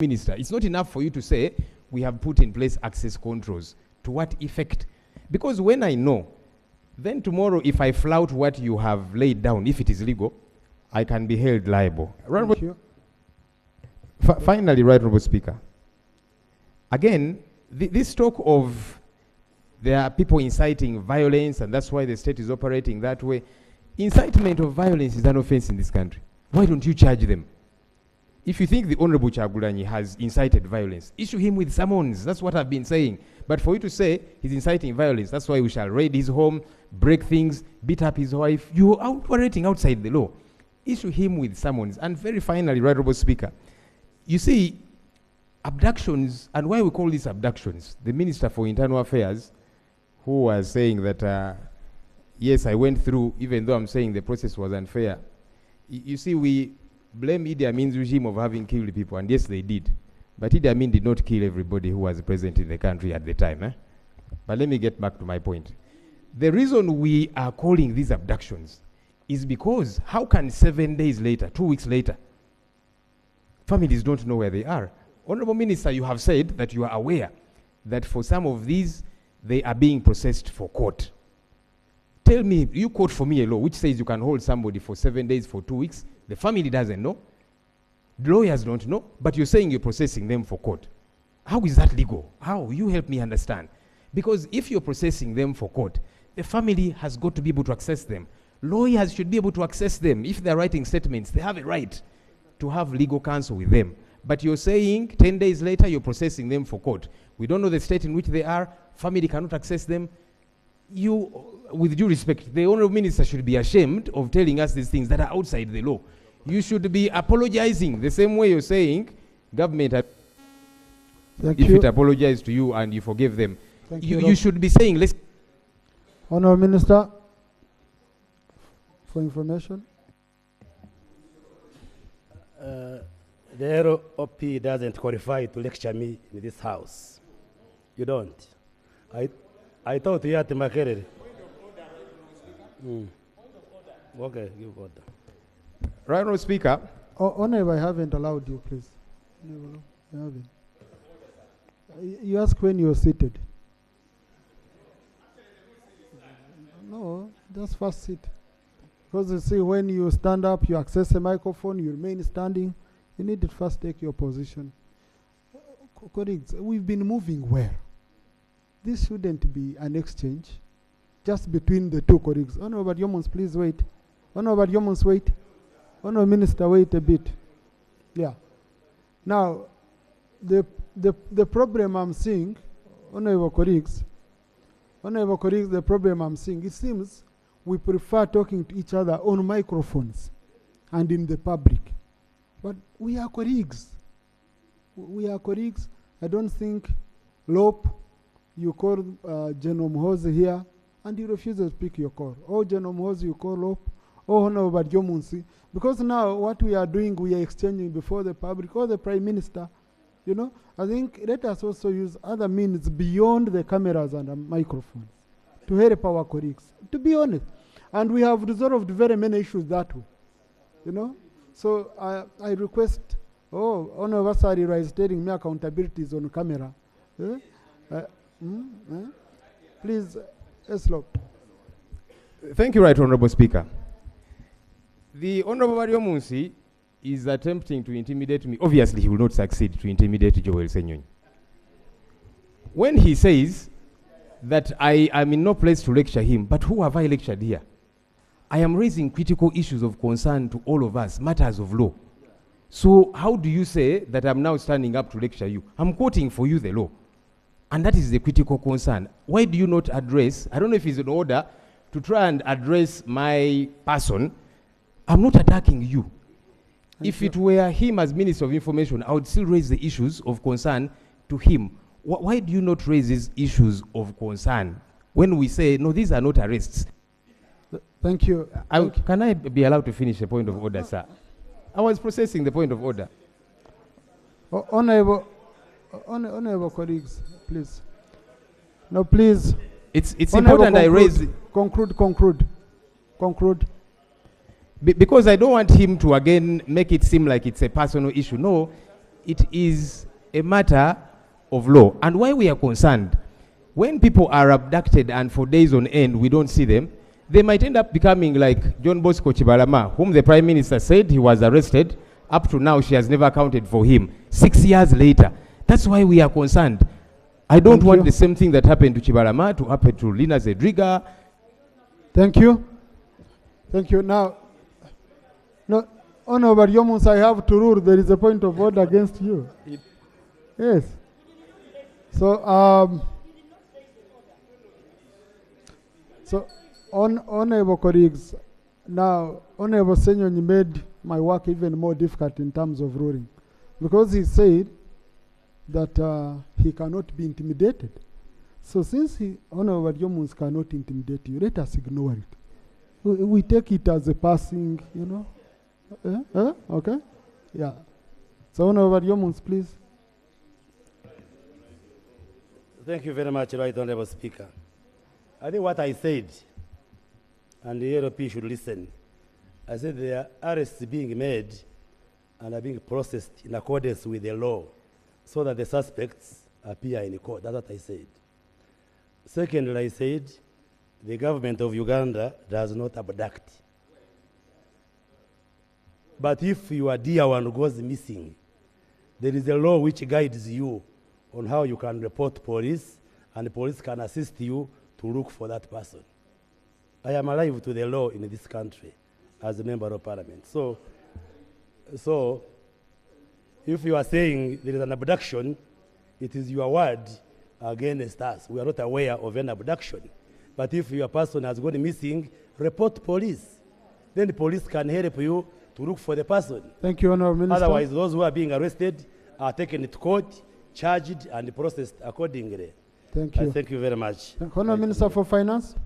Minister, it's not enough for you to say we have put in place access controls. To what effect? Because when I know, then tomorrow if I flout what you have laid down, if it is legal, I can be held liable. Thank you. Finally, Right Honourable Speaker, again, this talk of there are people inciting violence and that's why the state is operating that way. Incitement of violence is an offense in this country. Why don't you charge them? If you think the Honourable Chagulanyi has incited violence, issue him with summons. That's what I've been saying. But for you to say he's inciting violence, that's why we shall raid his home, break things, beat up his wife. You're operating outside the law. Issue him with summons. And very finally, Right Honourable Speaker, you see, abductions, and why we call these abductions, the Minister for Internal Affairs, who was saying that, yes, I went through, even though I'm saying the process was unfair. You see, we blame Idi Amin's regime of having killed people, and yes, they did. But Idi Amin did not kill everybody who was present in the country at the time. But let me get back to my point. The reason we are calling these abductions is because how can 7 days later, 2 weeks later, families don't know where they are? Honourable Minister, you have said that you are aware that for some of these, they are being processed for court. Tell me, you quote for me a law which says you can hold somebody for 7 days, for 2 weeks. The family doesn't know. The lawyers don't know. But you're saying you're processing them for court. How is that legal? How? You help me understand. Because if you're processing them for court, the family has got to be able to access them. Lawyers should be able to access them. If they're writing statements, they have a right to have legal counsel with them. But you're saying 10 days later, you're processing them for court. We don't know the state in which they are. Family cannot access them. You, with due respect, the Honourable Minister should be ashamed of telling us these things that are outside the law. You should be apologizing the same way you're saying government, if it apologized to you and you forgive them, you should be saying, let's... Honourable Minister, for information. The ROP doesn't qualify to lecture me in this house. You don't. I thought you had to make it. Okay, give order. Right Honourable Speaker. Honourable, I haven't allowed you, please. No, I haven't. You ask when you're seated. No, just first sit. Because you see, when you stand up, you access the microphone, you remain standing. You need to first take your position. Colleagues, we've been moving well. This shouldn't be an exchange just between the two colleagues. Honourable Baryomunsi, please wait. Honourable Baryomunsi, wait. Honourable Minister, wait a bit. Yeah. Now, the problem I'm seeing, Honourable colleagues, the problem I'm seeing, it seems we prefer talking to each other on microphones and in the public. But we are colleagues. We are colleagues. I don't think Lope, you call General Muhoozi here, and he refuses to pick your call. Oh, General Muhoozi, you call Lope. Oh, Honourable Baryomunsi. Because now what we are doing, we are exchanging before the public or the Prime Minister. You know, I think let us also use other means beyond the cameras and the microphones to help our colleagues, to be honest. And we have resolved very many issues that way. You know? So I request, Honourable Sarira is telling me accountability is on camera. Please, Eslop. Thank you, Right Honourable Speaker. The Honourable Baryomunsi is attempting to intimidate me. Obviously, he will not succeed to intimidate Joel Ssenyonyi. When he says that I am in no place to lecture him, but who have I lectured here? I am raising critical issues of concern to all of us, matters of law. So how do you say that I'm now standing up to lecture you? I'm quoting for you the law. And that is the critical concern. Why do you not address, I don't know if it's in order to try and address my person. I'm not attacking you. If it were him as Minister of Information, I would still raise the issues of concern to him. Why do you not raise these issues of concern when we say, no, these are not arrests? Thank you. Can I be allowed to finish the point of order, sir? I was processing the point of order. Honourable colleagues, please. No, please. It's important I raise... Conclude. Because I don't want him to again make it seem like it's a personal issue. No, it is a matter of law. And why we are concerned, when people are abducted and for days on end we don't see them, they might end up becoming like John Bosco Chibalama, whom the Prime Minister said he was arrested. Up to now, she has never accounted for him. 6 years later. That's why we are concerned. I don't want the same thing that happened to Chibalama to happen to Lina Zedriga. Thank you. Thank you. Now, no, Honorable Baryomunsi, I have to rule. There is a point of order against you. Yes. So, honorable colleagues, now, Honorable Ssenyonyi made my work even more difficult in terms of ruling, because he said that he cannot be intimidated. So since Honorable Baryomunsi cannot intimidate you, let us ignore it. We take it as a passing, you know. Okay? Yeah. So Honorable Baryomunsi, please. Thank you very much, Right Honorable Speaker. I think what I said, and the LP should listen, I said there are arrests being made and are being processed in accordance with the law so that the suspects appear in court. That's what I said. Secondly, I said the government of Uganda does not abduct. But if your dear one goes missing, there is a law which guides you on how you can report police, and the police can assist you to look for that person. I am alive to the law in this country as a member of parliament. So if you are saying there is an abduction, it is your word against us. We are not aware of an abduction. But if your person has gone missing, report police. Then the police can help you to look for the person. Thank you, Honorable Minister. Otherwise, those who are being arrested are taken to court, charged, and processed accordingly. Thank you. Thank you very much. Honorable Minister for Finance.